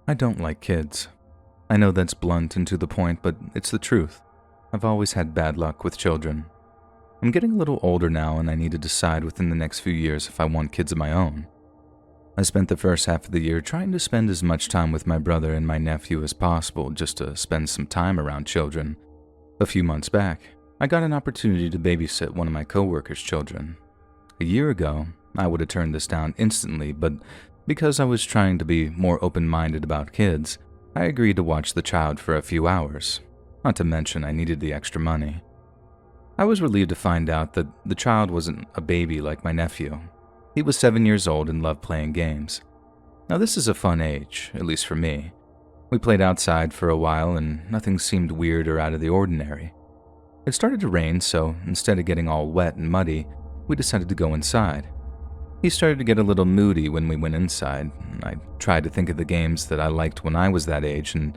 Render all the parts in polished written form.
I don't like kids. I know that's blunt and to the point, but it's the truth. I've always had bad luck with children. I'm getting a little older now, and I need to decide within the next few years if I want kids of my own. I spent the first half of the year trying to spend as much time with my brother and my nephew as possible, just to spend some time around children. A few months back, I got an opportunity to babysit one of my coworkers' children. A year ago, I would have turned this down instantly, but because I was trying to be more open-minded about kids, I agreed to watch the child for a few hours. Not to mention I needed the extra money. I was relieved to find out that the child wasn't a baby like my nephew. He was 7 years old and loved playing games. Now this is a fun age, at least for me. We played outside for a while and nothing seemed weird or out of the ordinary. It started to rain, so instead of getting all wet and muddy, we decided to go inside. He started to get a little moody when we went inside. I tried to think of the games that I liked when I was that age, and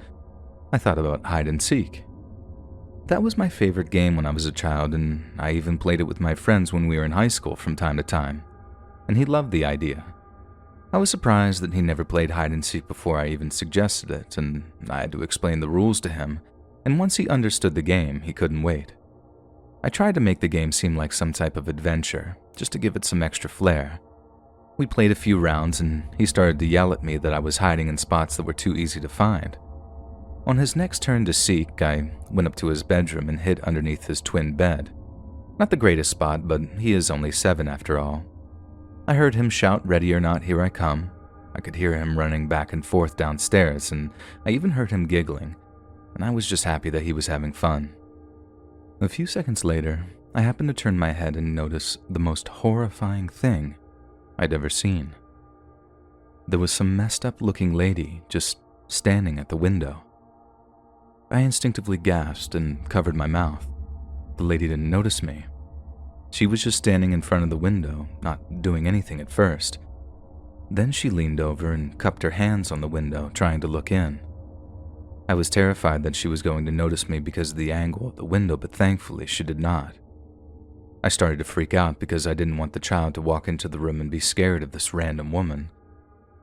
I thought about hide and seek. That was my favorite game when I was a child, and I even played it with my friends when we were in high school from time to time, and he loved the idea. I was surprised that he never played hide and seek before I even suggested it, and I had to explain the rules to him, and once he understood the game, he couldn't wait. I tried to make the game seem like some type of adventure, just to give it some extra flair. We played a few rounds, and he started to yell at me that I was hiding in spots that were too easy to find. On his next turn to seek, I went up to his bedroom and hid underneath his twin bed. Not the greatest spot, but he is only 7 after all. I heard him shout, "Ready or not, here I come." I could hear him running back and forth downstairs, and I even heard him giggling, and I was just happy that he was having fun. A few seconds later, I happened to turn my head and notice the most horrifying thing I'd ever seen. There was some messed up looking lady just standing at the window. I instinctively gasped and covered my mouth. The lady didn't notice me. She was just standing in front of the window, not doing anything at first. Then she leaned over and cupped her hands on the window, trying to look in. I was terrified that she was going to notice me because of the angle of the window, but thankfully she did not. I started to freak out because I didn't want the child to walk into the room and be scared of this random woman.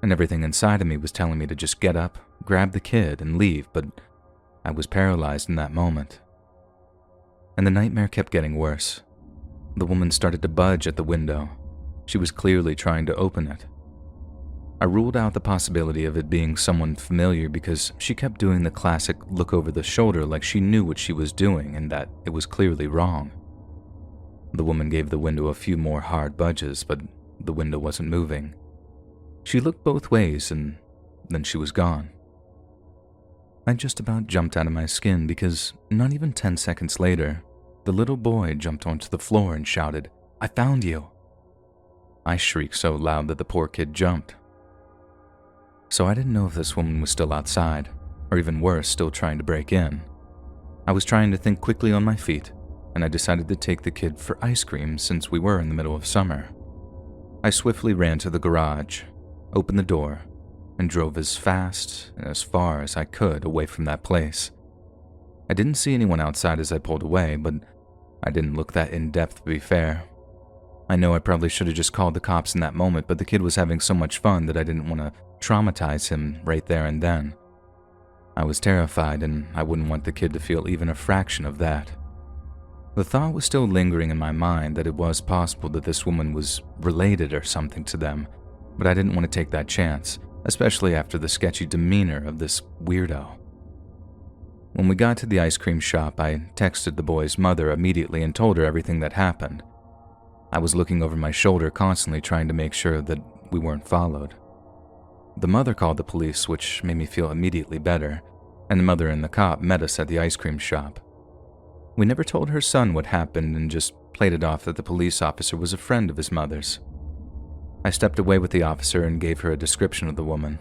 And everything inside of me was telling me to just get up, grab the kid, and leave, but I was paralyzed in that moment. And the nightmare kept getting worse. The woman started to budge at the window. She was clearly trying to open it. I ruled out the possibility of it being someone familiar because she kept doing the classic look over the shoulder like she knew what she was doing and that it was clearly wrong. The woman gave the window a few more hard budges, but the window wasn't moving. She looked both ways and then she was gone. I just about jumped out of my skin because not even 10 seconds later, the little boy jumped onto the floor and shouted, "I found you!" I shrieked so loud that the poor kid jumped. So I didn't know if this woman was still outside, or even worse, still trying to break in. I was trying to think quickly on my feet, and I decided to take the kid for ice cream since we were in the middle of summer. I swiftly ran to the garage, opened the door, and drove as fast and as far as I could away from that place. I didn't see anyone outside as I pulled away, but I didn't look that in-depth to be fair. I know I probably should have just called the cops in that moment, but the kid was having so much fun that I didn't want to traumatize him right there and then. I was terrified, and I wouldn't want the kid to feel even a fraction of that. The thought was still lingering in my mind that it was possible that this woman was related or something to them, but I didn't want to take that chance, especially after the sketchy demeanor of this weirdo. When we got to the ice cream shop, I texted the boy's mother immediately and told her everything that happened. I was looking over my shoulder constantly trying to make sure that we weren't followed. The mother called the police, which made me feel immediately better, and the mother and the cop met us at the ice cream shop. We never told her son what happened and just played it off that the police officer was a friend of his mother's. I stepped away with the officer and gave her a description of the woman.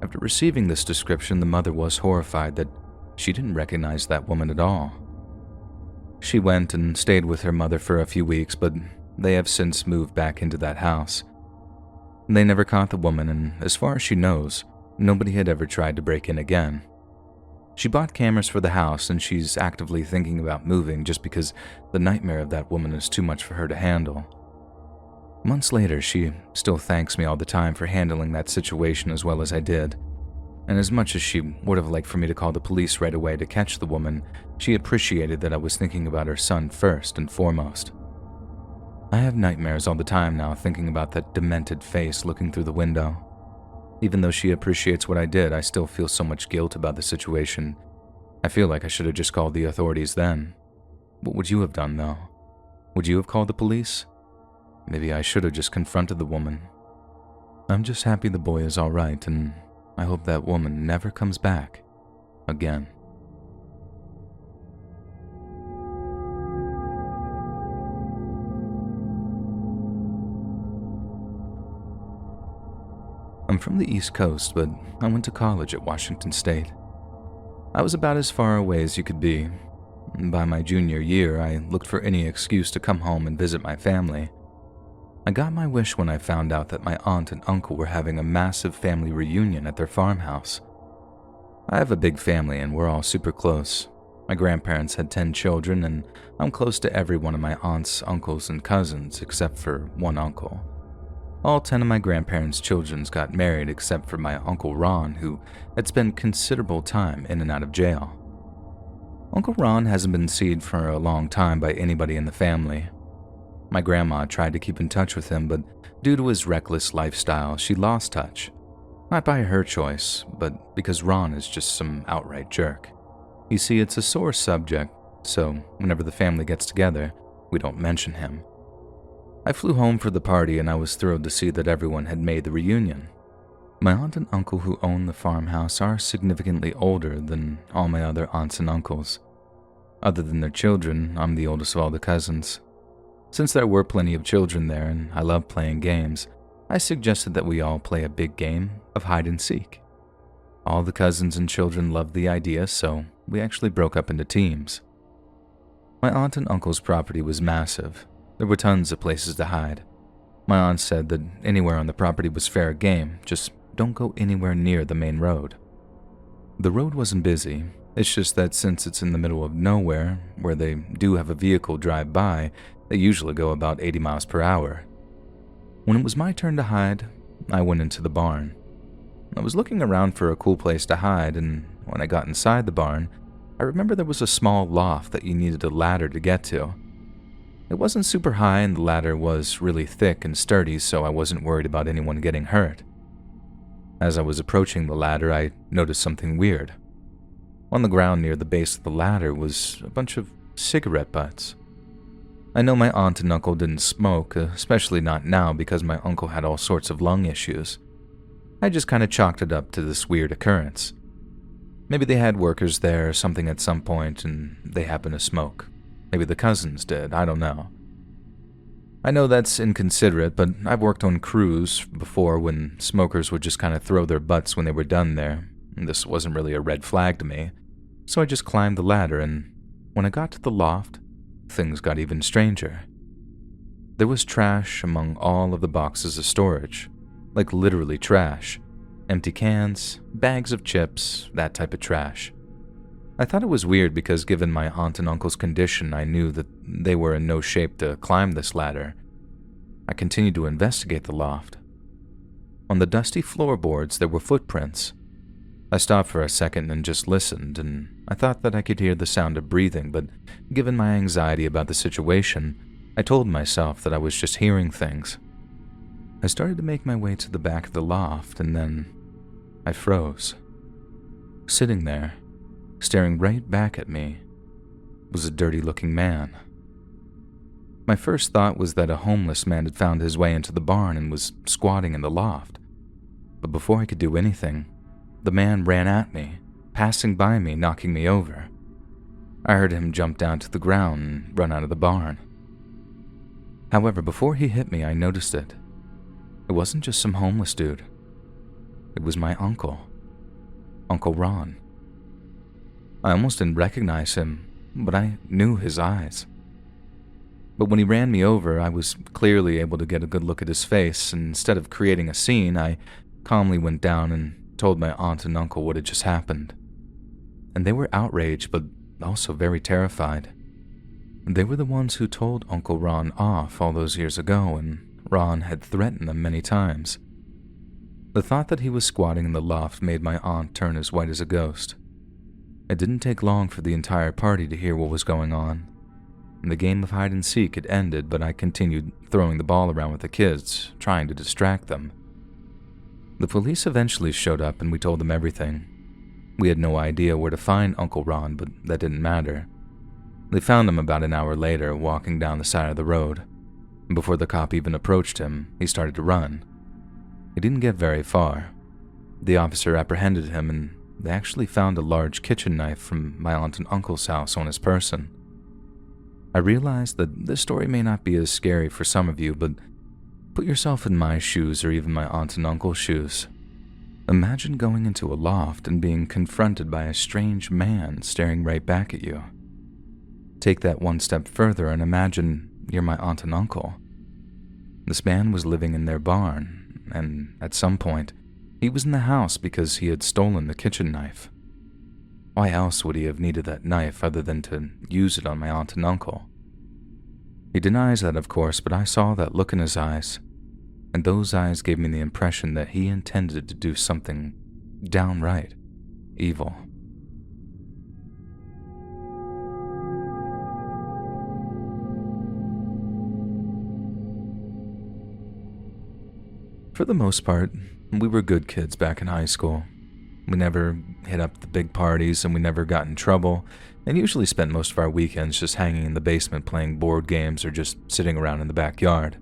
After receiving this description, the mother was horrified that she didn't recognize that woman at all. She went and stayed with her mother for a few weeks, but they have since moved back into that house. They never caught the woman, and as far as she knows, nobody had ever tried to break in again. She bought cameras for the house, and she's actively thinking about moving just because the nightmare of that woman is too much for her to handle. Months later, she still thanks me all the time for handling that situation as well as I did. And as much as she would have liked for me to call the police right away to catch the woman, she appreciated that I was thinking about her son first and foremost. I have nightmares all the time now thinking about that demented face looking through the window. Even though she appreciates what I did, I still feel so much guilt about the situation. I feel like I should have just called the authorities then. What would you have done, though? Would you have called the police? Maybe I should have just confronted the woman. I'm just happy the boy is all right, and I hope that woman never comes back again. I'm from the East Coast, but I went to college at Washington State. I was about as far away as you could be. By my junior year, I looked for any excuse to come home and visit my family. I got my wish when I found out that my aunt and uncle were having a massive family reunion at their farmhouse. I have a big family and we're all super close. My grandparents had 10 children and I'm close to every one of my aunts, uncles, and cousins except for one uncle. All 10 of my grandparents' children got married except for my Uncle Ron, who had spent considerable time in and out of jail. Uncle Ron hasn't been seen for a long time by anybody in the family. My grandma tried to keep in touch with him, but due to his reckless lifestyle, she lost touch. Not by her choice, but because Ron is just some outright jerk. You see, it's a sore subject, so whenever the family gets together, we don't mention him. I flew home for the party and I was thrilled to see that everyone had made the reunion. My aunt and uncle who own the farmhouse are significantly older than all my other aunts and uncles. Other than their children, I'm the oldest of all the cousins. Since there were plenty of children there and I love playing games, I suggested that we all play a big game of hide and seek. All the cousins and children loved the idea, so we actually broke up into teams. My aunt and uncle's property was massive. There were tons of places to hide. My aunt said that anywhere on the property was fair game, just don't go anywhere near the main road. The road wasn't busy, it's just that since it's in the middle of nowhere, where they do have a vehicle drive by, they usually go about 80 miles per hour. When it was my turn to hide, I went into the barn. I was looking around for a cool place to hide, and when I got inside the barn, I remember there was a small loft that you needed a ladder to get to. It wasn't super high and the ladder was really thick and sturdy, so I wasn't worried about anyone getting hurt. As I was approaching the ladder, I noticed something weird. On the ground near the base of the ladder was a bunch of cigarette butts. I know my aunt and uncle didn't smoke, especially not now because my uncle had all sorts of lung issues. I just kind of chalked it up to this weird occurrence. Maybe they had workers there or something at some point and they happened to smoke. Maybe the cousins did, I don't know. I know that's inconsiderate, but I've worked on crews before when smokers would just kind of throw their butts when they were done there. This wasn't really a red flag to me, so I just climbed the ladder, and when I got to the loft, things got even stranger. There was trash among all of the boxes of storage, like literally trash. Empty cans, bags of chips, that type of trash. I thought it was weird because given my aunt and uncle's condition, I knew that they were in no shape to climb this ladder. I continued to investigate the loft. On the dusty floorboards, there were footprints. I stopped for a second and just listened, and I thought that I could hear the sound of breathing, but given my anxiety about the situation, I told myself that I was just hearing things. I started to make my way to the back of the loft, and then I froze. Sitting there, staring right back at me, was a dirty-looking man. My first thought was that a homeless man had found his way into the barn and was squatting in the loft. But before I could do anything, the man ran at me, passing by me, knocking me over. I heard him jump down to the ground and run out of the barn. However, before he hit me, I noticed it. It wasn't just some homeless dude. It was my uncle, Uncle Ron. I almost didn't recognize him, but I knew his eyes. But when he ran me over, I was clearly able to get a good look at his face, and instead of creating a scene, I calmly went down and told my aunt and uncle what had just happened. And they were outraged, but also very terrified. They were the ones who told Uncle Ron off all those years ago, and Ron had threatened them many times. The thought that he was squatting in the loft made my aunt turn as white as a ghost. It didn't take long for the entire party to hear what was going on. The game of hide and seek had ended, but I continued throwing the ball around with the kids, trying to distract them. The police eventually showed up and we told them everything. We had no idea where to find Uncle Ron, but that didn't matter. They found him about an hour later, walking down the side of the road. Before the cop even approached him, he started to run. He didn't get very far. The officer apprehended him and they actually found a large kitchen knife from my aunt and uncle's house on his person. I realized that this story may not be as scary for some of you, but put yourself in my shoes or even my aunt and uncle's shoes. Imagine going into a loft and being confronted by a strange man staring right back at you. Take that one step further and imagine you're my aunt and uncle. This man was living in their barn, and at some point, he was in the house because he had stolen the kitchen knife. Why else would he have needed that knife other than to use it on my aunt and uncle? He denies that, of course, but I saw that look in his eyes, and those eyes gave me the impression that he intended to do something downright evil. For the most part, we were good kids back in high school. We never hit up the big parties and we never got in trouble, and usually spent most of our weekends just hanging in the basement playing board games or just sitting around in the backyard.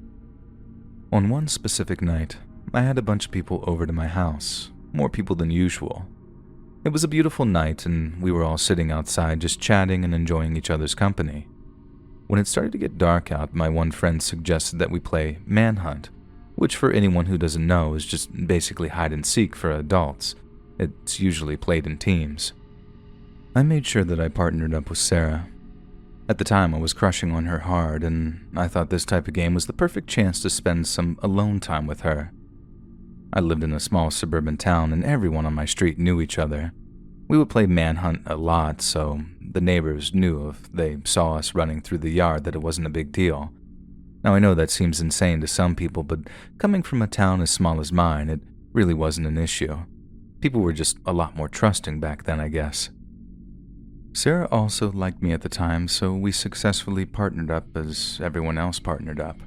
On one specific night, I had a bunch of people over to my house, more people than usual. It was a beautiful night and we were all sitting outside just chatting and enjoying each other's company. When it started to get dark out, my one friend suggested that we play Manhunt, which for anyone who doesn't know is just basically hide and seek for adults. It's usually played in teams. I made sure that I partnered up with Sarah. At the time, I was crushing on her hard, and I thought this type of game was the perfect chance to spend some alone time with her. I lived in a small suburban town, and everyone on my street knew each other. We would play Manhunt a lot, so the neighbors knew if they saw us running through the yard that it wasn't a big deal. Now, I know that seems insane to some people, but coming from a town as small as mine, it really wasn't an issue. People were just a lot more trusting back then, I guess. Sarah also liked me at the time, so we successfully partnered up as everyone else partnered up.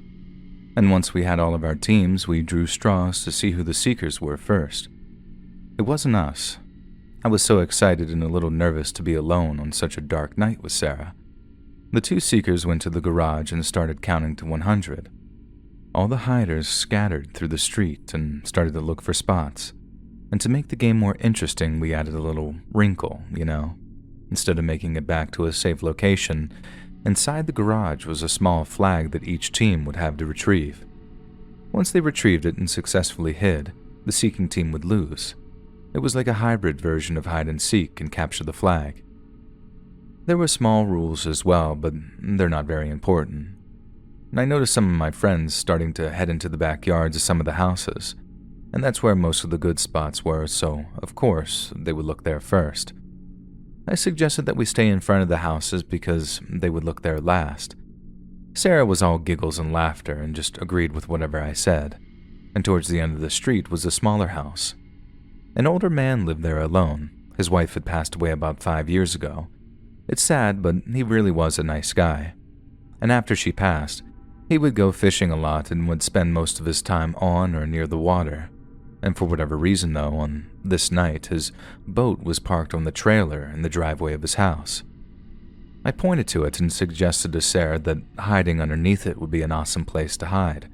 And once we had all of our teams, we drew straws to see who the seekers were first. It wasn't us. I was so excited and a little nervous to be alone on such a dark night with Sarah. The two seekers went to the garage and started counting to 100. All the hiders scattered through the street and started to look for spots. And to make the game more interesting, we added a little wrinkle, Instead of making it back to a safe location, inside the garage was a small flag that each team would have to retrieve. Once they retrieved it and successfully hid, the seeking team would lose. It was like a hybrid version of hide and seek and capture the flag. There were small rules as well, but they're not very important. And I noticed some of my friends starting to head into the backyards of some of the houses, and that's where most of the good spots were, so of course they would look there first. I suggested that we stay in front of the houses because they would look there last. Sarah was all giggles and laughter and just agreed with whatever I said, and towards the end of the street was a smaller house. An older man lived there alone. His wife had passed away about 5 years ago. It's sad, but he really was a nice guy. And after she passed, he would go fishing a lot and would spend most of his time on or near the water. And for whatever reason, though, on this night, his boat was parked on the trailer in the driveway of his house. I pointed to it and suggested to Sarah that hiding underneath it would be an awesome place to hide.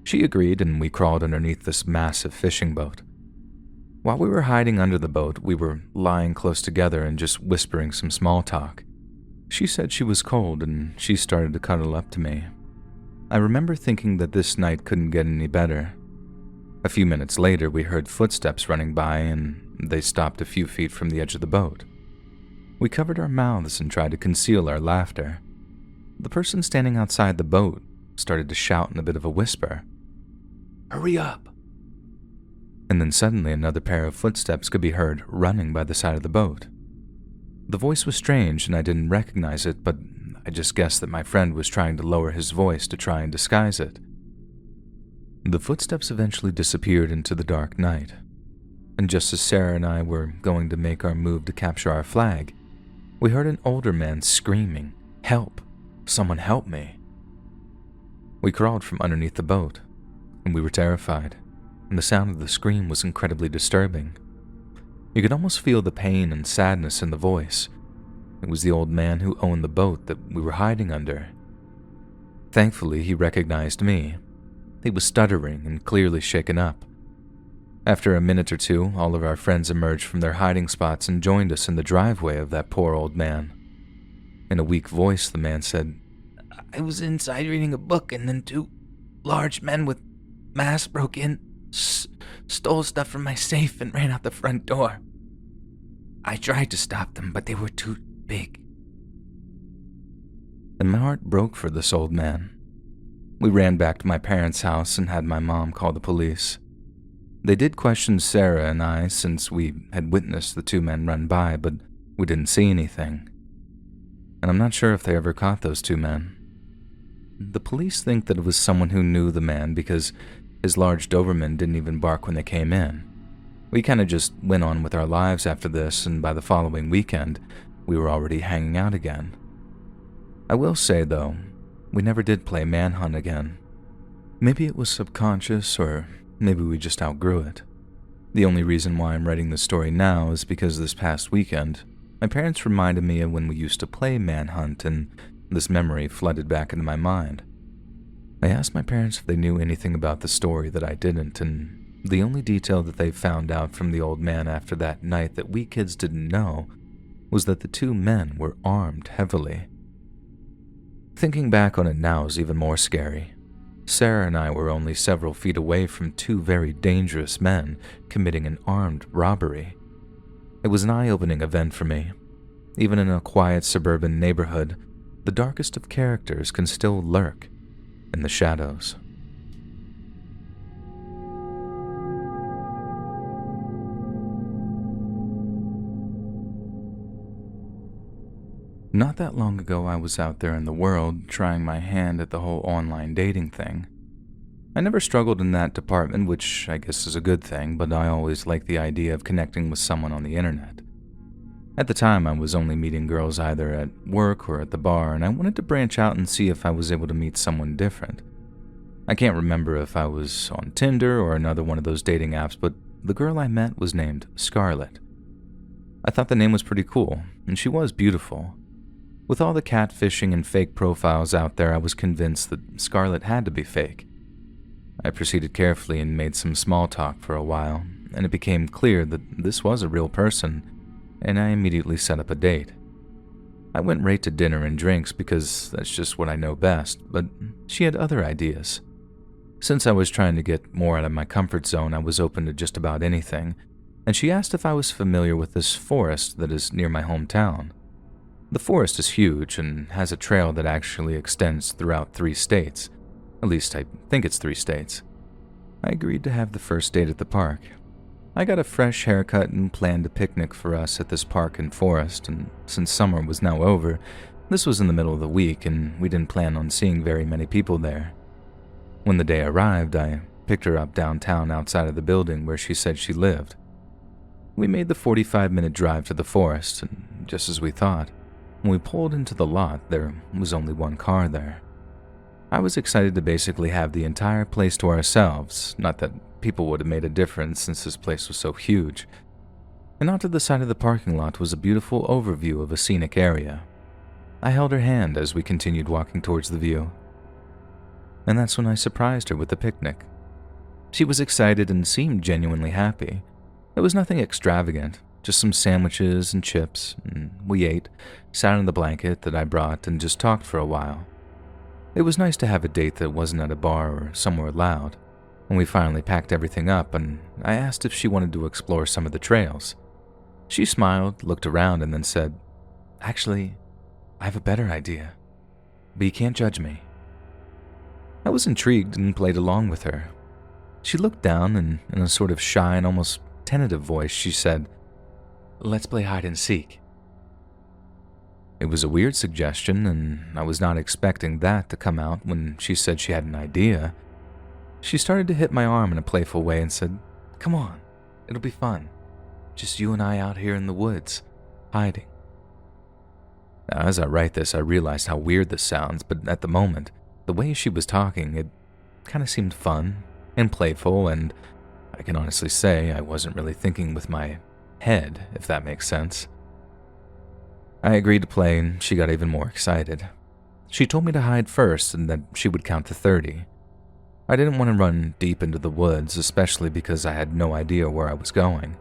She agreed, and we crawled underneath this massive fishing boat. While we were hiding under the boat, we were lying close together and just whispering some small talk. She said she was cold, and she started to cuddle up to me. I remember thinking that this night couldn't get any better. A few minutes later, we heard footsteps running by, and they stopped a few feet from the edge of the boat. We covered our mouths and tried to conceal our laughter. The person standing outside the boat started to shout in a bit of a whisper, "Hurry up!" And then suddenly another pair of footsteps could be heard running by the side of the boat. The voice was strange and I didn't recognize it, but I just guessed that my friend was trying to lower his voice to try and disguise it. The footsteps eventually disappeared into the dark night, and just as Sarah and I were going to make our move to capture our flag, we heard an older man screaming, "Help! Someone help me!" We crawled from underneath the boat, and we were terrified, and the sound of the scream was incredibly disturbing. You could almost feel the pain and sadness in the voice. It was the old man who owned the boat that we were hiding under. Thankfully, he recognized me. He was stuttering and clearly shaken up. After a minute or two, all of our friends emerged from their hiding spots and joined us in the driveway of that poor old man. In a weak voice, the man said, I was inside reading a book, and then two large men with masks broke in, stole stuff from my safe, and ran out the front door. I tried to stop them, but they were too big. And my heart broke for this old man. We ran back to my parents' house and had my mom call the police. They did question Sarah and I since we had witnessed the two men run by, but we didn't see anything. And I'm not sure if they ever caught those two men. The police think that it was someone who knew the man because his large Doberman didn't even bark when they came in. We kind of just went on with our lives after this, and by the following weekend, we were already hanging out again. I will say, though, we never did play manhunt again. Maybe it was subconscious, or maybe we just outgrew it. The only reason why I'm writing this story now is because this past weekend, my parents reminded me of when we used to play manhunt, and this memory flooded back into my mind. I asked my parents if they knew anything about the story that I didn't, and the only detail that they found out from the old man after that night that we kids didn't know was that the two men were armed heavily. Thinking back on it now is even more scary. Sarah and I were only several feet away from two very dangerous men committing an armed robbery. It was an eye-opening event for me. Even in a quiet suburban neighborhood, the darkest of characters can still lurk in the shadows. Not that long ago, I was out there in the world trying my hand at the whole online dating thing. I never struggled in that department, which I guess is a good thing, but I always liked the idea of connecting with someone on the internet. At the time, I was only meeting girls either at work or at the bar, and I wanted to branch out and see if I was able to meet someone different. I can't remember if I was on Tinder or another one of those dating apps, but the girl I met was named Scarlett. I thought the name was pretty cool, and she was beautiful. With all the catfishing and fake profiles out there, I was convinced that Scarlett had to be fake. I proceeded carefully and made some small talk for a while, and it became clear that this was a real person, and I immediately set up a date. I went right to dinner and drinks because that's just what I know best, but she had other ideas. Since I was trying to get more out of my comfort zone, I was open to just about anything, and she asked if I was familiar with this forest that is near my hometown. The forest is huge and has a trail that actually extends throughout 3 states. At least I think it's 3 states. I agreed to have the first date at the park. I got a fresh haircut and planned a picnic for us at this park and forest, and since summer was now over, this was in the middle of the week and we didn't plan on seeing very many people there. When the day arrived, I picked her up downtown outside of the building where she said she lived. We made the 45-minute drive to the forest, and just as we thought, when we pulled into the lot, there was only one car there. I was excited to basically have the entire place to ourselves, not that people would have made a difference since this place was so huge. And out to the side of the parking lot was a beautiful overview of a scenic area. I held her hand as we continued walking towards the view. And that's when I surprised her with the picnic. She was excited and seemed genuinely happy. It was nothing extravagant, just some sandwiches and chips, and we ate, sat on the blanket that I brought, and just talked for a while. It was nice to have a date that wasn't at a bar or somewhere loud. When we finally packed everything up, and I asked if she wanted to explore some of the trails. She smiled, looked around, and then said, "Actually, I have a better idea, but you can't judge me." I was intrigued and played along with her. She looked down, and in a sort of shy and almost tentative voice, she said, "Let's play hide and seek." It was a weird suggestion, and I was not expecting that to come out when she said she had an idea. She started to hit my arm in a playful way and said, "Come on, it'll be fun. Just you and I out here in the woods, hiding." Now, as I write this, I realized how weird this sounds, but at the moment, the way she was talking, it kind of seemed fun and playful, and I can honestly say I wasn't really thinking with my head, if that makes sense. I agreed to play, and she got even more excited. She told me to hide first and that she would count to 30. I didn't want to run deep into the woods, especially because I had no idea where I was going.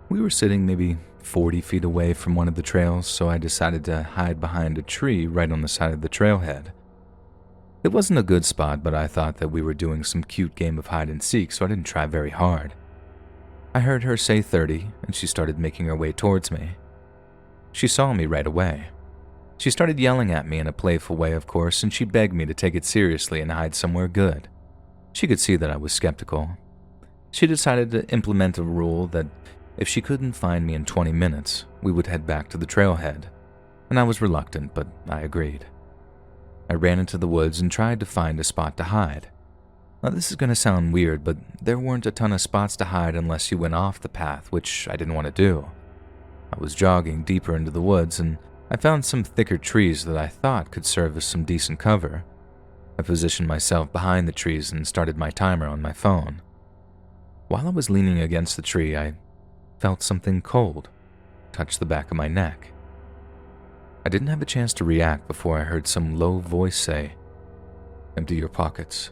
We were sitting maybe 40 feet away from one of the trails, so I decided to hide behind a tree right on the side of the trailhead. It wasn't a good spot, but I thought that we were doing some cute game of hide and seek, so I didn't try very hard. I heard her say 30, and she started making her way towards me. She saw me right away. She started yelling at me in a playful way, of course, and she begged me to take it seriously and hide somewhere good. She could see that I was skeptical. She decided to implement a rule that if she couldn't find me in 20 minutes, we would head back to the trailhead, and I was reluctant, but I agreed. I ran into the woods and tried to find a spot to hide. Now, this is going to sound weird, but there weren't a ton of spots to hide unless you went off the path, which I didn't want to do. I was jogging deeper into the woods, and I found some thicker trees that I thought could serve as some decent cover. I positioned myself behind the trees and started my timer on my phone. While I was leaning against the tree, I felt something cold touch the back of my neck. I didn't have a chance to react before I heard some low voice say, "Empty your pockets.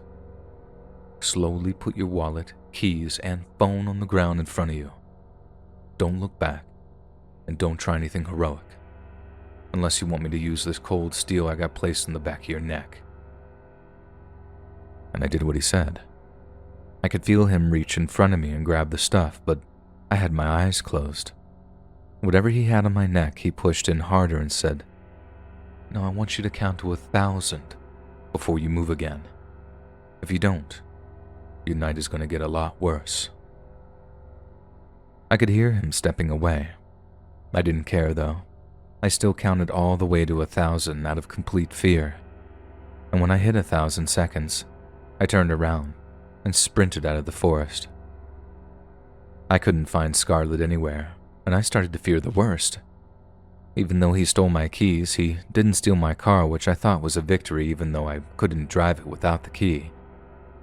Slowly put your wallet, keys, and phone on the ground in front of you. Don't look back, and don't try anything heroic, unless you want me to use this cold steel I got placed in the back of your neck." And I did what he said. I could feel him reach in front of me and grab the stuff, but I had my eyes closed. Whatever he had on my neck, he pushed in harder and said, "Now I want you to count to 1,000 before you move again. If you don't, your night is going to get a lot worse." I could hear him stepping away. I didn't care, though. I still counted all the way to 1,000 out of complete fear. And when I hit 1,000 seconds, I turned around and sprinted out of the forest. I couldn't find Scarlett anywhere, and I started to fear the worst. Even though he stole my keys, he didn't steal my car, which I thought was a victory even though I couldn't drive it without the key.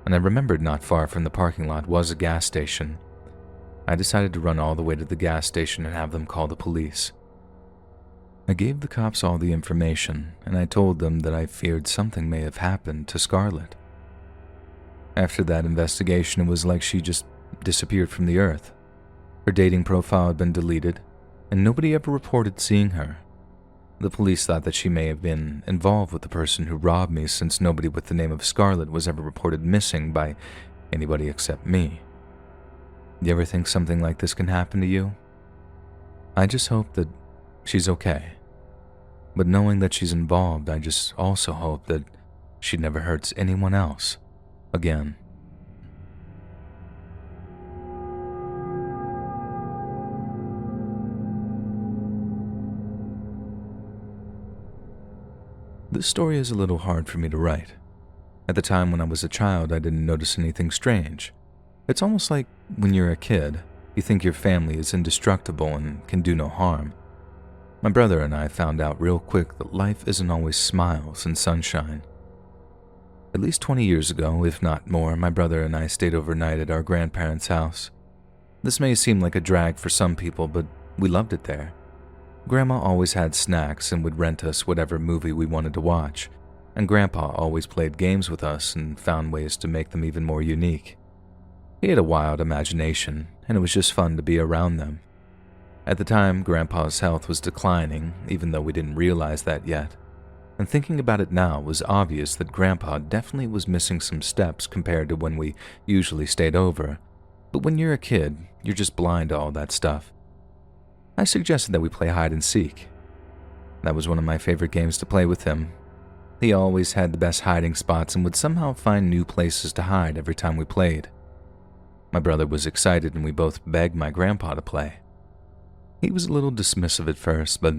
And I remembered not far from the parking lot was a gas station. I decided to run all the way to the gas station and have them call the police. I gave the cops all the information, and I told them that I feared something may have happened to Scarlett. After that investigation, it was like she just disappeared from the earth. Her dating profile had been deleted, and nobody ever reported seeing her. The police thought that she may have been involved with the person who robbed me, since nobody with the name of Scarlett was ever reported missing by anybody except me. You ever think something like this can happen to you? I just hope that she's okay. But knowing that she's involved, I just also hope that she never hurts anyone else again. This story is a little hard for me to write. At the time when I was a child, I didn't notice anything strange. It's almost like when you're a kid, you think your family is indestructible and can do no harm. My brother and I found out real quick that life isn't always smiles and sunshine. At least 20 years ago, if not more, my brother and I stayed overnight at our grandparents' house. This may seem like a drag for some people, but we loved it there. Grandma always had snacks and would rent us whatever movie we wanted to watch, and Grandpa always played games with us and found ways to make them even more unique. He had a wild imagination, and it was just fun to be around them. At the time, Grandpa's health was declining, even though we didn't realize that yet. And thinking about it now, it was obvious that Grandpa definitely was missing some steps compared to when we usually stayed over. But when you're a kid, you're just blind to all that stuff. I suggested that we play hide and seek. That was one of my favorite games to play with him. He always had the best hiding spots and would somehow find new places to hide every time we played. My brother was excited and we both begged my grandpa to play. He was a little dismissive at first, but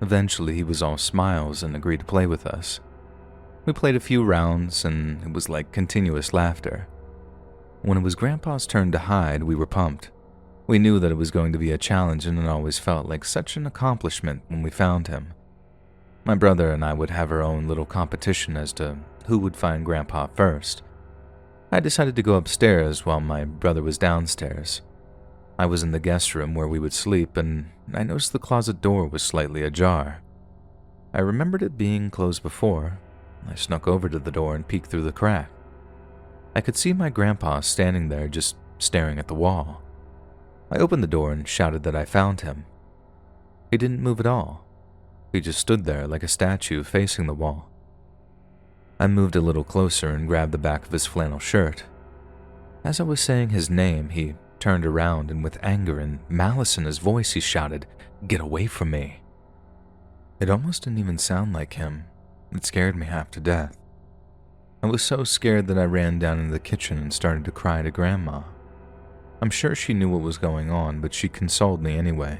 eventually he was all smiles and agreed to play with us. We played a few rounds, and it was like continuous laughter. When it was Grandpa's turn to hide, we were pumped. We knew that it was going to be a challenge, and it always felt like such an accomplishment when we found him. My brother and I would have our own little competition as to who would find Grandpa first. I decided to go upstairs while my brother was downstairs. I was in the guest room where we would sleep, and I noticed the closet door was slightly ajar. I remembered it being closed before. I snuck over to the door and peeked through the crack. I could see my grandpa standing there just staring at the wall. I opened the door and shouted that I found him. He didn't move at all. He just stood there like a statue facing the wall. I moved a little closer and grabbed the back of his flannel shirt. As I was saying his name, he turned around and with anger and malice in his voice, he shouted, "Get away from me." It almost didn't even sound like him. It scared me half to death. I was so scared that I ran down into the kitchen and started to cry to Grandma. I'm sure she knew what was going on, but she consoled me anyway.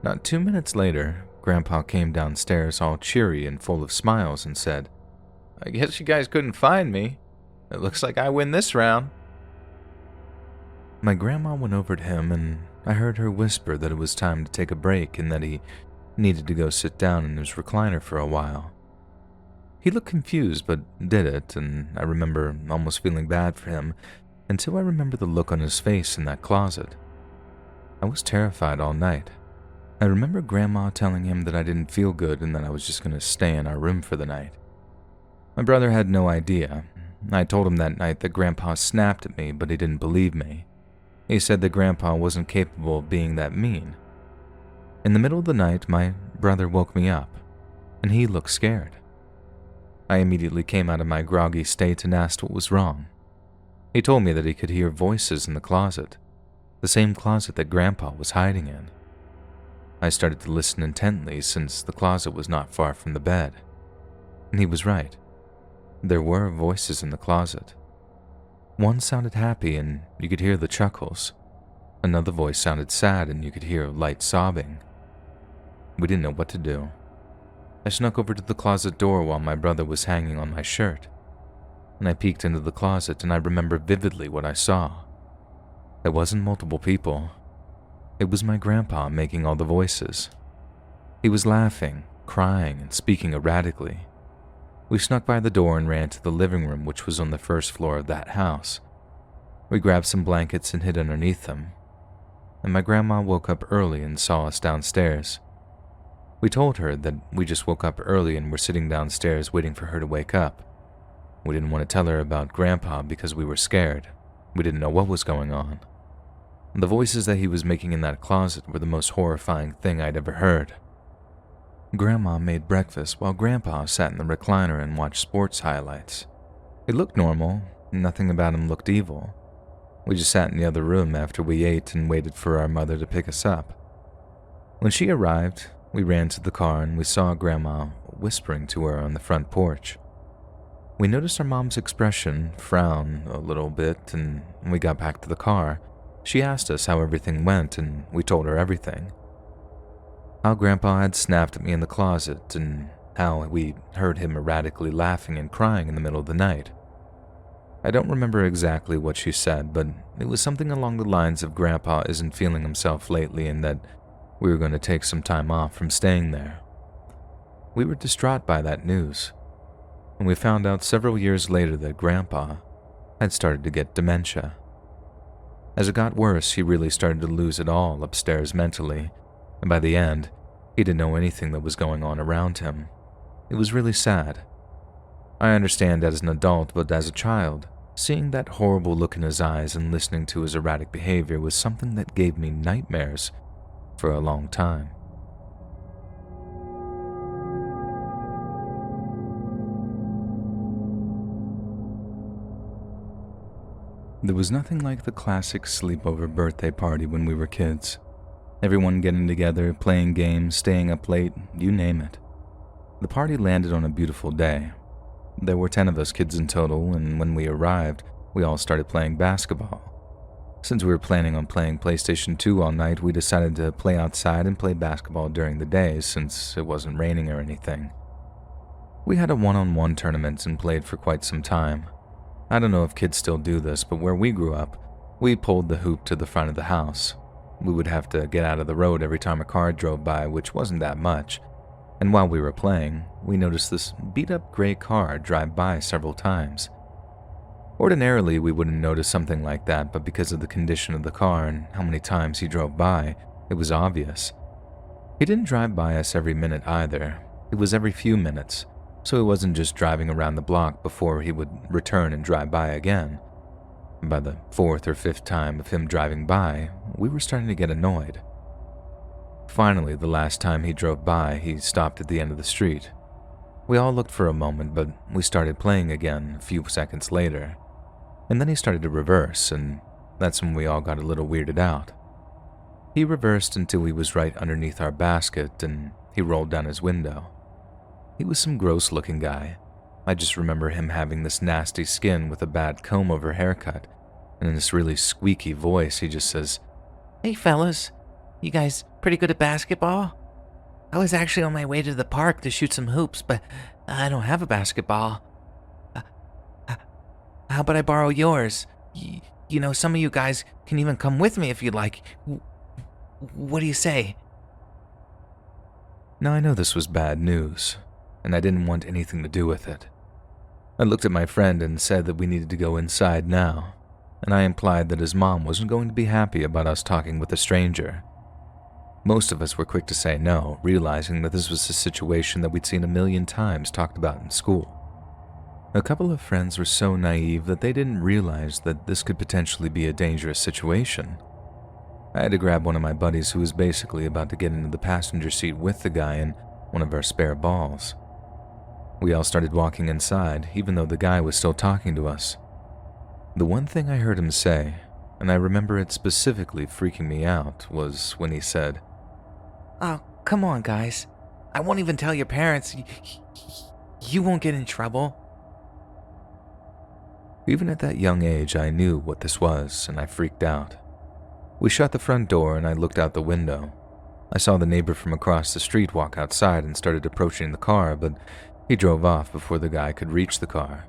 Not 2 minutes later, Grandpa came downstairs all cheery and full of smiles and said, "I guess you guys couldn't find me. It looks like I win this round." My grandma went over to him, and I heard her whisper that it was time to take a break and that he needed to go sit down in his recliner for a while. He looked confused, but did it, and I remember almost feeling bad for him until I remember the look on his face in that closet. I was terrified all night. I remember Grandma telling him that I didn't feel good and that I was just going to stay in our room for the night. My brother had no idea. I told him that night that Grandpa snapped at me, but he didn't believe me. He said that Grandpa wasn't capable of being that mean. In the middle of the night, my brother woke me up, and he looked scared. I immediately came out of my groggy state and asked what was wrong. He told me that he could hear voices in the closet, the same closet that Grandpa was hiding in. I started to listen intently since the closet was not far from the bed. And he was right. There were voices in the closet. One sounded happy and you could hear the chuckles. Another voice sounded sad and you could hear light sobbing. We didn't know what to do. I snuck over to the closet door while my brother was hanging on my shirt, and I peeked into the closet and I remember vividly what I saw. It wasn't multiple people. It was my grandpa making all the voices. He was laughing, crying, and speaking erratically. We snuck by the door and ran to the living room, which was on the first floor of that house. We grabbed some blankets and hid underneath them, and my grandma woke up early and saw us downstairs. We told her that we just woke up early and were sitting downstairs waiting for her to wake up. We didn't want to tell her about Grandpa because we were scared. We didn't know what was going on. The voices that he was making in that closet were the most horrifying thing I'd ever heard. Grandma made breakfast while Grandpa sat in the recliner and watched sports highlights. It looked normal. Nothing about him looked evil. We just sat in the other room after we ate and waited for our mother to pick us up. When she arrived, we ran to the car and we saw Grandma whispering to her on the front porch. We noticed our mom's expression frown a little bit, and when we got back to the car, she asked us how everything went, and we told her everything. How Grandpa had snapped at me in the closet, and how we heard him erratically laughing and crying in the middle of the night. I don't remember exactly what she said, but it was something along the lines of Grandpa isn't feeling himself lately and that we were going to take some time off from staying there. We were distraught by that news, and we found out several years later that Grandpa had started to get dementia. As it got worse, he really started to lose it all upstairs mentally, and by the end, he didn't know anything that was going on around him. It was really sad. I understand as an adult, but as a child, seeing that horrible look in his eyes and listening to his erratic behavior was something that gave me nightmares for a long time. There was nothing like the classic sleepover birthday party when we were kids. Everyone getting together, playing games, staying up late, you name it. The party landed on a beautiful day. There were 10 of us kids in total, and when we arrived, we all started playing basketball. Since we were planning on playing PlayStation 2 all night, we decided to play outside and play basketball during the day since it wasn't raining or anything. We had a one-on-one tournament and played for quite some time. I don't know if kids still do this, but where we grew up, we pulled the hoop to the front of the house. We would have to get out of the road every time a car drove by, which wasn't that much. And while we were playing, we noticed this beat-up gray car drive by several times. Ordinarily, we wouldn't notice something like that, but because of the condition of the car and how many times he drove by, it was obvious. He didn't drive by us every minute either. It was every few minutes, so he wasn't just driving around the block before he would return and drive by again. By the fourth or fifth time of him driving by, we were starting to get annoyed. Finally, the last time he drove by, he stopped at the end of the street. We all looked for a moment, but we started playing again a few seconds later. And then he started to reverse, and that's when we all got a little weirded out. He reversed until he was right underneath our basket, and he rolled down his window. He was some gross-looking guy. I just remember him having this nasty skin with a bad comb-over haircut, and in this really squeaky voice, he just says, Hey fellas, you guys pretty good at basketball? I was actually on my way to the park to shoot some hoops, but I don't have a basketball. How about I borrow yours? You know, some of you guys can even come with me if you'd like. What do you say? Now I know this was bad news, and I didn't want anything to do with it. I looked at my friend and said that we needed to go inside now, and I implied that his mom wasn't going to be happy about us talking with a stranger. Most of us were quick to say no, realizing that this was a situation that we'd seen a million times talked about in school. A couple of friends were so naive that they didn't realize that this could potentially be a dangerous situation. I had to grab one of my buddies who was basically about to get into the passenger seat with the guy and one of our spare balls. We all started walking inside, even though the guy was still talking to us. The one thing I heard him say, and I remember it specifically freaking me out, was when he said, Oh, come on, guys. I won't even tell your parents. You won't get in trouble. Even at that young age, I knew what this was, and I freaked out. We shut the front door and I looked out the window. I saw the neighbor from across the street walk outside and started approaching the car, but he drove off before the guy could reach the car.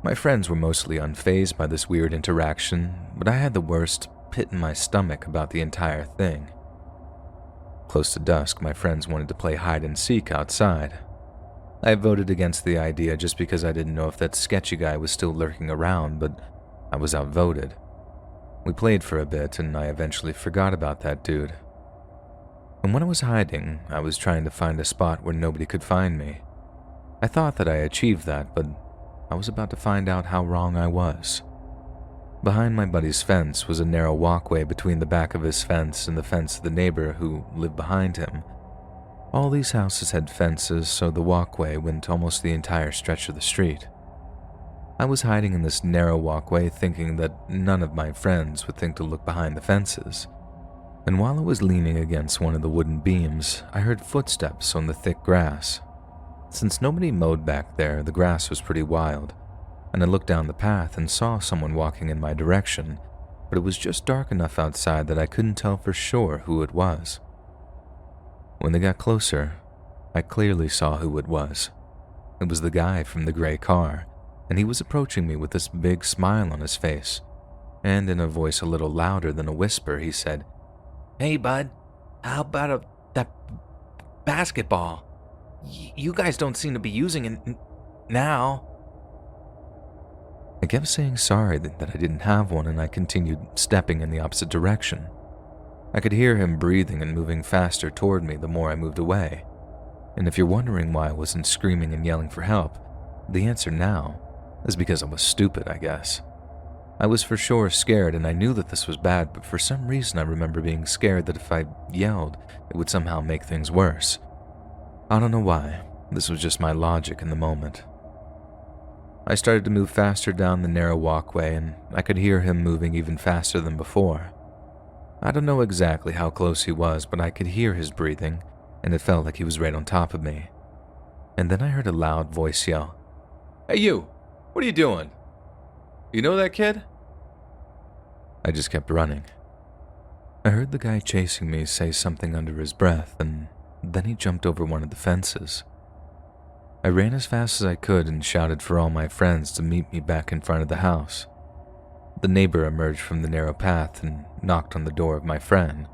My friends were mostly unfazed by this weird interaction, but I had the worst pit in my stomach about the entire thing. Close to dusk, my friends wanted to play hide and seek outside. I voted against the idea just because I didn't know if that sketchy guy was still lurking around, but I was outvoted. We played for a bit, and I eventually forgot about that dude. And when I was hiding, I was trying to find a spot where nobody could find me. I thought that I achieved that, but I was about to find out how wrong I was. Behind my buddy's fence was a narrow walkway between the back of his fence and the fence of the neighbor who lived behind him. All these houses had fences, so the walkway went almost the entire stretch of the street. I was hiding in this narrow walkway thinking that none of my friends would think to look behind the fences. And while I was leaning against one of the wooden beams, I heard footsteps on the thick grass. Since nobody mowed back there, the grass was pretty wild, and I looked down the path and saw someone walking in my direction, but it was just dark enough outside that I couldn't tell for sure who it was. When they got closer, I clearly saw who it was. It was the guy from the gray car, and he was approaching me with this big smile on his face, and in a voice a little louder than a whisper, he said, Hey, bud, how about that basketball? You guys don't seem to be using it now. I kept saying sorry that I didn't have one, and I continued stepping in the opposite direction. I could hear him breathing and moving faster toward me the more I moved away. And if you're wondering why I wasn't screaming and yelling for help, the answer now is because I was stupid, I guess. I was for sure scared, and I knew that this was bad, but for some reason I remember being scared that if I yelled, it would somehow make things worse. I don't know why. This was just my logic in the moment. I started to move faster down the narrow walkway, and I could hear him moving even faster than before. I don't know exactly how close he was, but I could hear his breathing, and it felt like he was right on top of me. And then I heard a loud voice yell, Hey you, what are you doing? You know that kid? I just kept running. I heard the guy chasing me say something under his breath, and then he jumped over one of the fences. I ran as fast as I could and shouted for all my friends to meet me back in front of the house. The neighbor emerged from the narrow path and knocked on the door of my friend.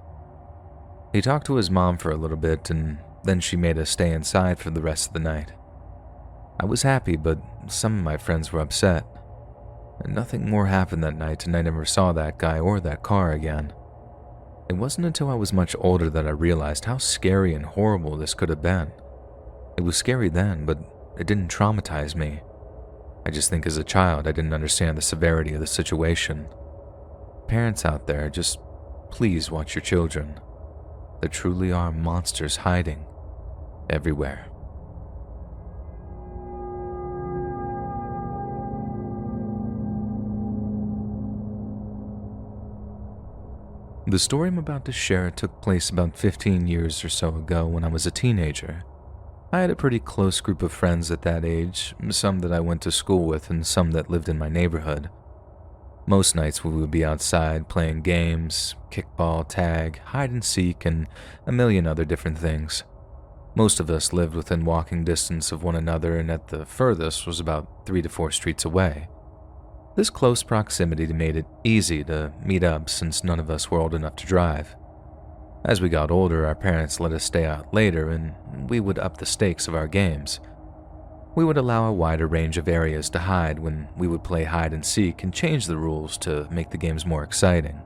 He talked to his mom for a little bit, and then she made us stay inside for the rest of the night. I was happy, but some of my friends were upset. And nothing more happened that night, and I never saw that guy or that car again. It wasn't until I was much older that I realized how scary and horrible this could have been. It was scary then, but it didn't traumatize me. I just think as a child I didn't understand the severity of the situation. Parents out there, just please watch your children. There truly are monsters hiding everywhere. The story I'm about to share took place about 15 years or so ago when I was a teenager. I had a pretty close group of friends at that age, some that I went to school with and some that lived in my neighborhood. Most nights we would be outside playing games, kickball, tag, hide and seek, and a million other different things. Most of us lived within walking distance of one another, and at the furthest was about 3 to 4 streets away. This close proximity made it easy to meet up since none of us were old enough to drive. As we got older, our parents let us stay out later, and we would up the stakes of our games. We would allow a wider range of areas to hide when we would play hide and seek and change the rules to make the games more exciting.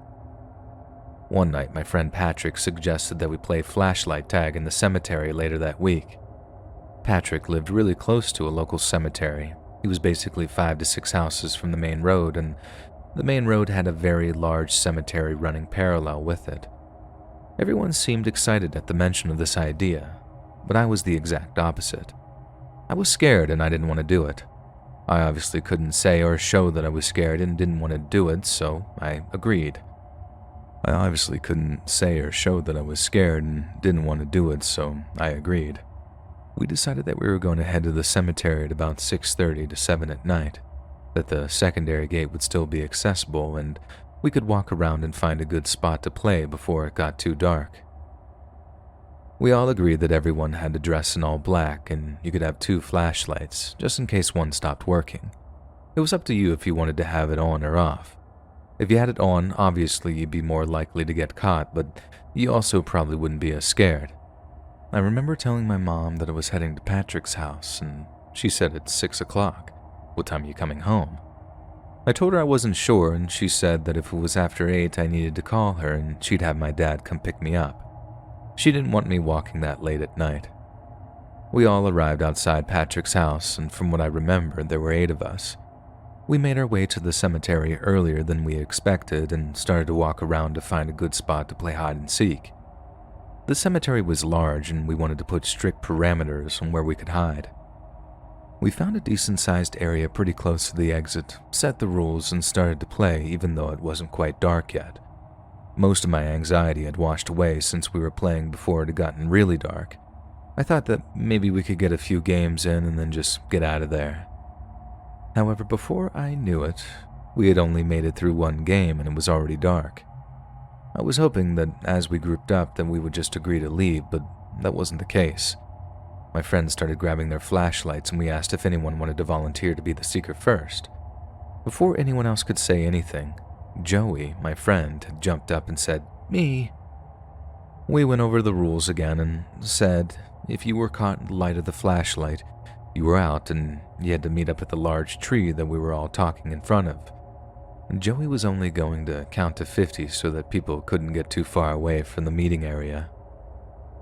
One night, my friend Patrick suggested that we play flashlight tag in the cemetery later that week. Patrick lived really close to a local cemetery. He was basically 5 to 6 houses from the main road, and the main road had a very large cemetery running parallel with it. Everyone seemed excited at the mention of this idea, but I was the exact opposite. I was scared and I didn't want to do it. I obviously couldn't say or show that I was scared and didn't want to do it, so I agreed. We decided that we were going to head to the cemetery at about 6:30 to 7 at night, that the secondary gate would still be accessible, and we could walk around and find a good spot to play before it got too dark. We all agreed that everyone had to dress in all black, and you could have 2 flashlights, just in case one stopped working. It was up to you if you wanted to have it on or off. If you had it on, obviously you'd be more likely to get caught, but you also probably wouldn't be as scared. I remember telling my mom that I was heading to Patrick's house, and she said it's 6 o'clock. What time are you coming home? I told her I wasn't sure, and she said that if it was after 8, I needed to call her and she'd have my dad come pick me up. She didn't want me walking that late at night. We all arrived outside Patrick's house, and from what I remember, there were 8 of us. We made our way to the cemetery earlier than we expected and started to walk around to find a good spot to play hide and seek. The cemetery was large, and we wanted to put strict parameters on where we could hide. We found a decent-sized area pretty close to the exit, set the rules, and started to play even though it wasn't quite dark yet. Most of my anxiety had washed away since we were playing before it had gotten really dark. I thought that maybe we could get a few games in and then just get out of there. However, before I knew it, we had only made it through 1 game and it was already dark. I was hoping that as we grouped up that we would just agree to leave, but that wasn't the case. My friends started grabbing their flashlights and we asked if anyone wanted to volunteer to be the seeker first. Before anyone else could say anything, Joey, my friend, had jumped up and said, "Me." We went over the rules again and said if you were caught in the light of the flashlight, you were out and you had to meet up at the large tree that we were all talking in front of. Joey was only going to count to 50 so that people couldn't get too far away from the meeting area.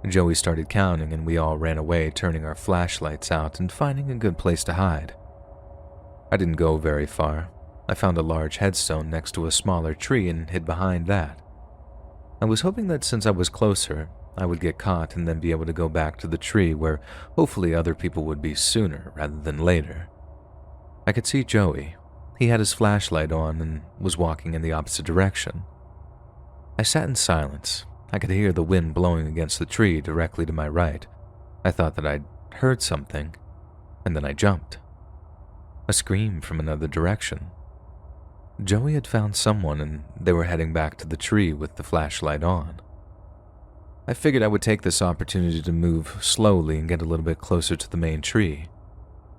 Joey started counting and we all ran away, turning our flashlights out and finding a good place to hide. I didn't go very far. I found a large headstone next to a smaller tree and hid behind that. I was hoping that since I was closer, I would get caught and then be able to go back to the tree where hopefully other people would be sooner rather than later. I could see Joey. He had his flashlight on and was walking in the opposite direction. I sat in silence. I could hear the wind blowing against the tree directly to my right. I thought that I'd heard something, and then I jumped. A scream from another direction. Joey had found someone and they were heading back to the tree with the flashlight on. I figured I would take this opportunity to move slowly and get a little bit closer to the main tree.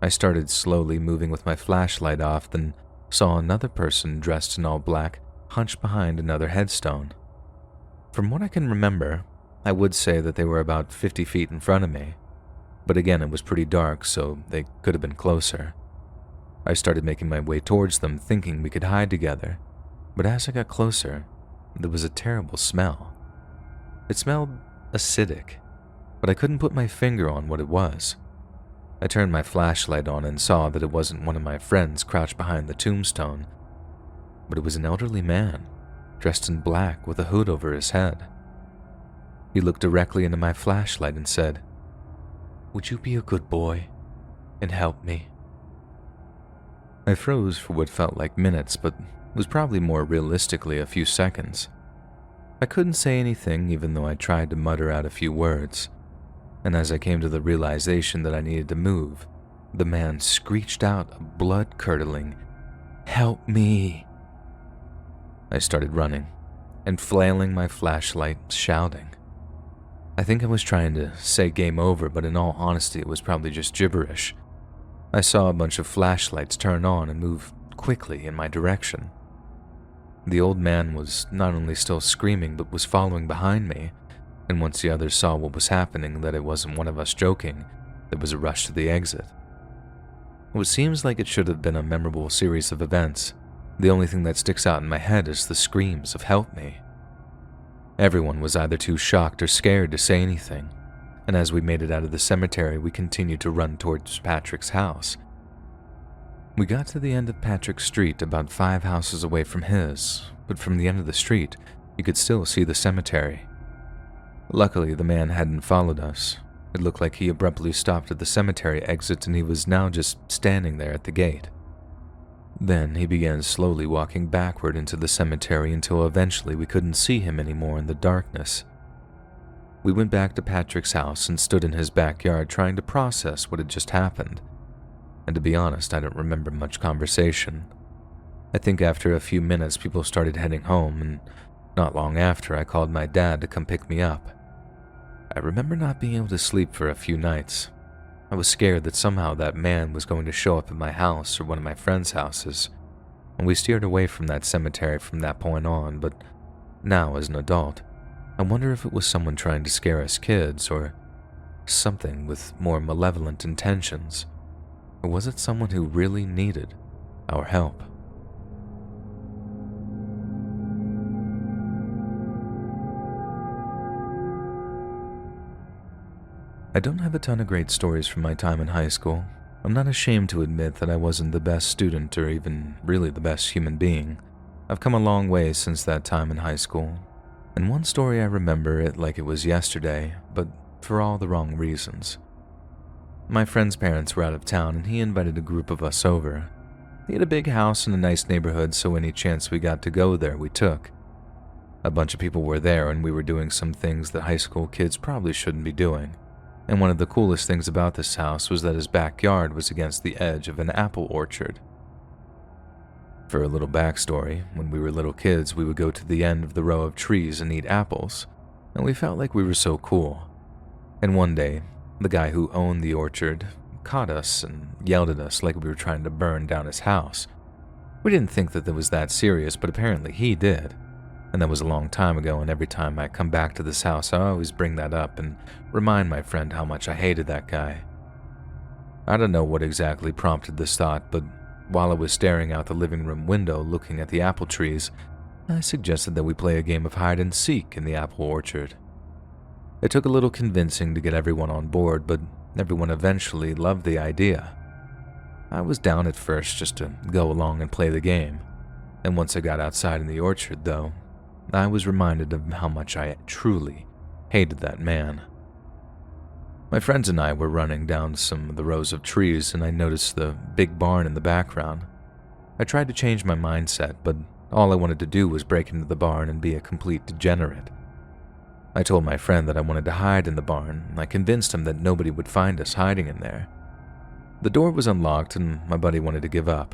I started slowly moving with my flashlight off, then saw another person dressed in all black hunched behind another headstone. From what I can remember, I would say that they were about 50 feet in front of me, but again it was pretty dark, so they could have been closer. I started making my way towards them, thinking we could hide together, but as I got closer, there was a terrible smell. It smelled acidic, but I couldn't put my finger on what it was. I turned my flashlight on and saw that it wasn't one of my friends crouched behind the tombstone, but it was an elderly man, dressed in black with a hood over his head. He looked directly into my flashlight and said, "Would you be a good boy and help me?" I froze for what felt like minutes, but was probably more realistically a few seconds. I couldn't say anything, even though I tried to mutter out a few words, and as I came to the realization that I needed to move, the man screeched out a blood-curdling, "Help me!" I started running and flailing my flashlight, shouting. I think I was trying to say game over, but in all honesty, it was probably just gibberish. I saw a bunch of flashlights turn on and move quickly in my direction. The old man was not only still screaming, but was following behind me, and once the others saw what was happening, that it wasn't one of us joking, there was a rush to the exit. What seems like it should have been a memorable series of events, the only thing that sticks out in my head is the screams of "help me." Everyone was either too shocked or scared to say anything, and as we made it out of the cemetery, we continued to run towards Patrick's house. We got to the end of Patrick's street, about 5 houses away from his, but from the end of the street, you could still see the cemetery. Luckily, the man hadn't followed us. It looked like he abruptly stopped at the cemetery exit and he was now just standing there at the gate. Then he began slowly walking backward into the cemetery until eventually we couldn't see him anymore in the darkness. We went back to Patrick's house and stood in his backyard trying to process what had just happened. And to be honest, I don't remember much conversation. I think after a few minutes people started heading home, and not long after I called my dad to come pick me up. I remember not being able to sleep for a few nights. I was scared that somehow that man was going to show up at my house or one of my friends' houses, and we steered away from that cemetery from that point on, but now as an adult, I wonder if it was someone trying to scare us kids or something with more malevolent intentions, or was it someone who really needed our help? I don't have a ton of great stories from my time in high school. I'm not ashamed to admit that I wasn't the best student or even really the best human being. I've come a long way since that time in high school. And one story I remember it like it was yesterday, but for all the wrong reasons. My friend's parents were out of town and he invited a group of us over. He had a big house in a nice neighborhood, so any chance we got to go there we took. A bunch of people were there and we were doing some things that high school kids probably shouldn't be doing. And one of the coolest things about this house was that his backyard was against the edge of an apple orchard. For a little backstory, when we were little kids, we would go to the end of the row of trees and eat apples, and we felt like we were so cool. And one day, the guy who owned the orchard caught us and yelled at us like we were trying to burn down his house. We didn't think that it was that serious, but apparently he did. And that was a long time ago, and every time I come back to this house, I always bring that up and remind my friend how much I hated that guy. I don't know what exactly prompted this thought, but while I was staring out the living room window looking at the apple trees, I suggested that we play a game of hide and seek in the apple orchard. It took a little convincing to get everyone on board, but everyone eventually loved the idea. I was down at first just to go along and play the game, and once I got outside in the orchard, though, I was reminded of how much I truly hated that man. My friends and I were running down some of the rows of trees, and I noticed the big barn in the background. I tried to change my mindset, but all I wanted to do was break into the barn and be a complete degenerate. I told my friend that I wanted to hide in the barn, and I convinced him that nobody would find us hiding in there. The door was unlocked, and my buddy wanted to give up.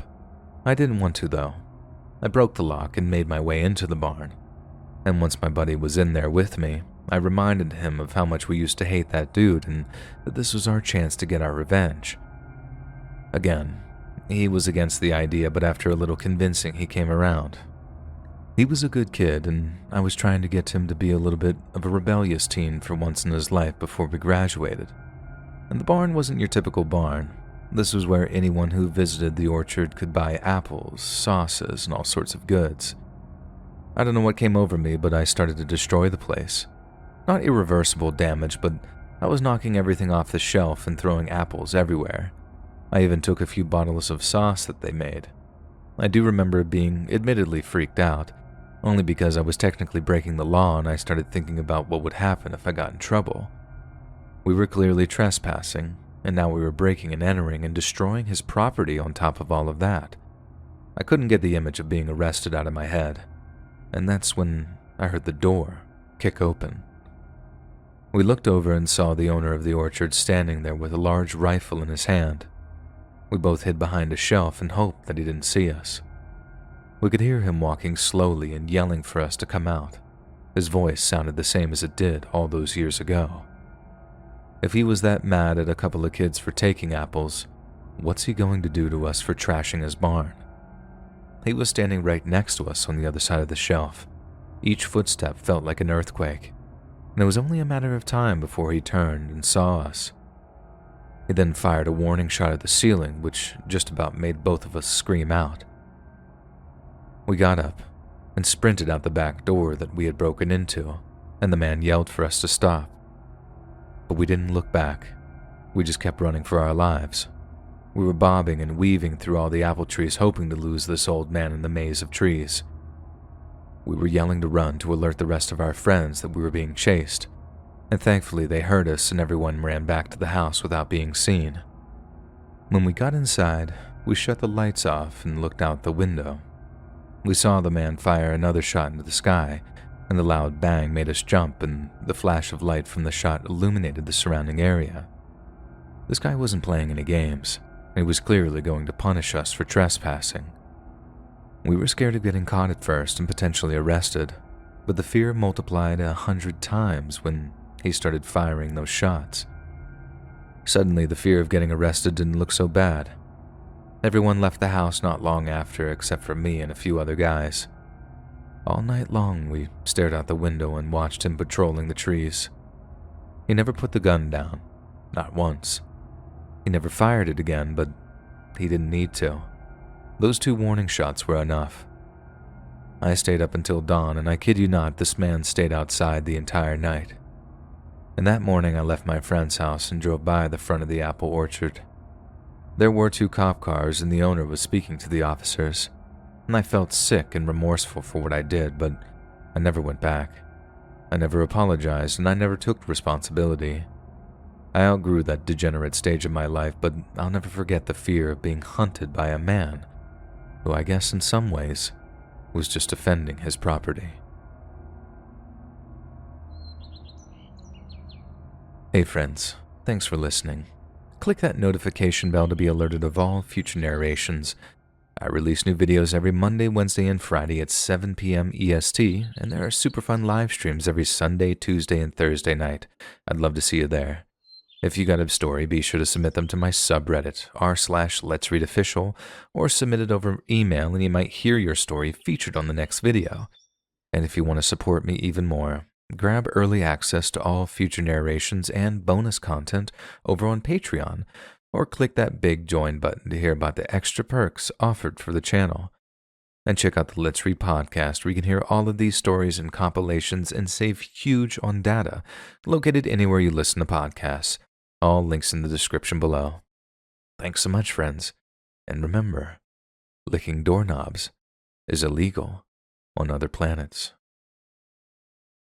I didn't want to, though. I broke the lock and made my way into the barn. And once my buddy was in there with me, I reminded him of how much we used to hate that dude and that this was our chance to get our revenge. Again, he was against the idea, but after a little convincing, he came around. He was a good kid, and I was trying to get him to be a little bit of a rebellious teen for once in his life before we graduated. And the barn wasn't your typical barn. This was where anyone who visited the orchard could buy apples, sauces, and all sorts of goods. I don't know what came over me, but I started to destroy the place. Not irreversible damage, but I was knocking everything off the shelf and throwing apples everywhere. I even took a few bottles of sauce that they made. I do remember being admittedly freaked out, only because I was technically breaking the law and I started thinking about what would happen if I got in trouble. We were clearly trespassing, and now we were breaking and entering and destroying his property on top of all of that. I couldn't get the image of being arrested out of my head, and that's when I heard the door kick open. We looked over and saw the owner of the orchard standing there with a large rifle in his hand. We both hid behind a shelf and hoped that he didn't see us. We could hear him walking slowly and yelling for us to come out. His voice sounded the same as it did all those years ago. If he was that mad at a couple of kids for taking apples, what's he going to do to us for trashing his barn? He was standing right next to us on the other side of the shelf. Each footstep felt like an earthquake, and it was only a matter of time before he turned and saw us. He then fired a warning shot at the ceiling, which just about made both of us scream out. We got up and sprinted out the back door that we had broken into, and the man yelled for us to stop. But we didn't look back. We just kept running for our lives. We were bobbing and weaving through all the apple trees, hoping to lose this old man in the maze of trees. We were yelling to run to alert the rest of our friends that we were being chased, and thankfully they heard us and everyone ran back to the house without being seen. When we got inside, we shut the lights off and looked out the window. We saw the man fire another shot into the sky, and the loud bang made us jump, and the flash of light from the shot illuminated the surrounding area. This guy wasn't playing any games. He was clearly going to punish us for trespassing. We were scared of getting caught at first and potentially arrested, but the fear multiplied 100 times when he started firing those shots. Suddenly, the fear of getting arrested didn't look so bad. Everyone left the house not long after, except for me and a few other guys. All night long, we stared out the window and watched him patrolling the trees. He never put the gun down, not once. He never fired it again, but he didn't need to. Those 2 warning shots were enough. I stayed up until dawn, and I kid you not, this man stayed outside the entire night. And that morning, I left my friend's house and drove by the front of the apple orchard. There were 2 cop cars, and the owner was speaking to the officers, and I felt sick and remorseful for what I did, but I never went back. I never apologized, and I never took responsibility. I outgrew that degenerate stage of my life, but I'll never forget the fear of being hunted by a man who I guess in some ways was just defending his property. Hey friends, thanks for listening. Click that notification bell to be alerted of all future narrations. I release new videos every Monday, Wednesday, and Friday at 7 p.m. EST, and there are super fun live streams every Sunday, Tuesday, and Thursday night. I'd love to see you there. If you got a story, be sure to submit them to my subreddit, r/Let'sReadOfficial, or submit it over email and you might hear your story featured on the next video. And if you want to support me even more, grab early access to all future narrations and bonus content over on Patreon, or click that big join button to hear about the extra perks offered for the channel. And check out the Let's Read podcast, where you can hear all of these stories and compilations and save huge on data, located anywhere you listen to podcasts. All links in the description below. Thanks so much, friends. And remember, licking doorknobs is illegal on other planets.